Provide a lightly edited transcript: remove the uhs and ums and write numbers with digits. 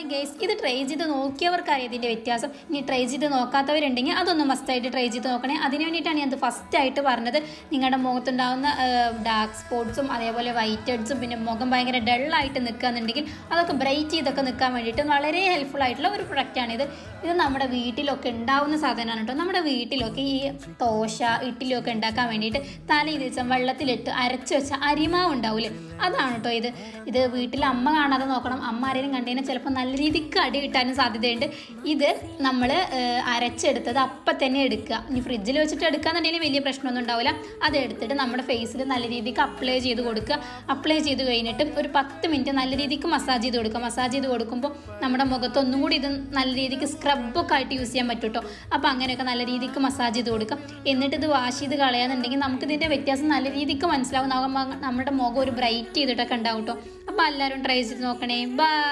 Hi guys, ഇത് try ചെയ്ത് നോക്കിയവർക്കറിയാം ഇതിൻ്റെ വ്യത്യാസം. ഇനി ട്രൈ ചെയ്ത് നോക്കാത്തവരുണ്ടെങ്കിൽ അതൊന്ന് മസ്റ്റായിട്ട് ട്രൈ ചെയ്ത് നോക്കണേ. അതിന് വേണ്ടിയിട്ടാണ് ഞാൻ ഫസ്റ്റായിട്ട് പറഞ്ഞത്. നിങ്ങളുടെ മുഖത്തുണ്ടാകുന്ന ഡാർക്ക് സ്പോട്ട്സും അതേപോലെ വൈറ്റ് ഹെഡ്സും പിന്നെ മുഖം ഭയങ്കര ഡള്ളായിട്ട് നിൽക്കുകയെന്നുണ്ടെങ്കിൽ അതൊക്കെ ബ്രൈറ്റ് ചെയ്തൊക്കെ നിൽക്കാൻ വേണ്ടിയിട്ട് വളരെ ഹെൽപ്ഫുൾ ആയിട്ടുള്ള ഒരു പ്രൊഡക്റ്റാണിത്. ഇത് നമ്മുടെ വീട്ടിലൊക്കെ ഉണ്ടാവുന്ന സാധനമാണ് കേട്ടോ. നമ്മുടെ വീട്ടിലൊക്കെ ഈ ദോശ ഇഡ്ഡലിയൊക്കെ ഉണ്ടാക്കാൻ വേണ്ടിയിട്ട് തലേ ദിവസം വെള്ളത്തിലിട്ട് അരച്ച് വെച്ച അരിമാവ് ഉണ്ടാവില്ലേ, അതാണ് കേട്ടോ ഇത്. ഇത് വീട്ടിൽ അമ്മ കാണാതെ നോക്കണം. അമ്മ ആരെങ്കിലും കണ്ടതിന് ചിലപ്പോൾ നല്ല രീതിക്ക് അടി കിട്ടാനും സാധ്യതയുണ്ട്. ഇത് നമ്മൾ അരച്ചെടുത്തത് അപ്പം തന്നെ എടുക്കുക. ഇനി ഫ്രിഡ്ജിൽ വെച്ചിട്ട് എടുക്കാന്നുണ്ടെങ്കിൽ വലിയ പ്രശ്നമൊന്നും ഉണ്ടാവില്ല. അത് എടുത്തിട്ട് നമ്മുടെ ഫേസിൽ നല്ല രീതിക്ക് അപ്ലൈ ചെയ്ത് കൊടുക്കുക. അപ്ലൈ ചെയ്ത് കഴിഞ്ഞിട്ട് ഒരു 10 മിനിറ്റ് നല്ല രീതിക്ക് മസാജ് ചെയ്ത് കൊടുക്കുക. മസാജ് ചെയ്ത് കൊടുക്കുമ്പോൾ നമ്മുടെ മുഖത്തൊന്നും കൂടി ഇത് നല്ല രീതിക്ക് സ്ക്രബൊക്കെ ആയിട്ട് യൂസ് ചെയ്യാൻ പറ്റും കേട്ടോ. അപ്പോൾ അങ്ങനെയൊക്കെ നല്ല രീതിക്ക് മസാജ് ചെയ്ത് കൊടുക്കുക. എന്നിട്ട് ഇത് വാഷ് ചെയ്ത് കളയാന്നുണ്ടെങ്കിൽ നമുക്കിതിൻ്റെ വ്യത്യാസം നല്ല രീതിക്ക് മനസ്സിലാവും. നമ്മുടെ മുഖം ഒരു ബ്രൈറ്റ് ചെയ്തിട്ടൊക്കെ ഉണ്ടാവും കേട്ടോ. അപ്പോൾ എല്ലാവരും ട്രൈ ചെയ്ത് നോക്കണേ. ബൈ.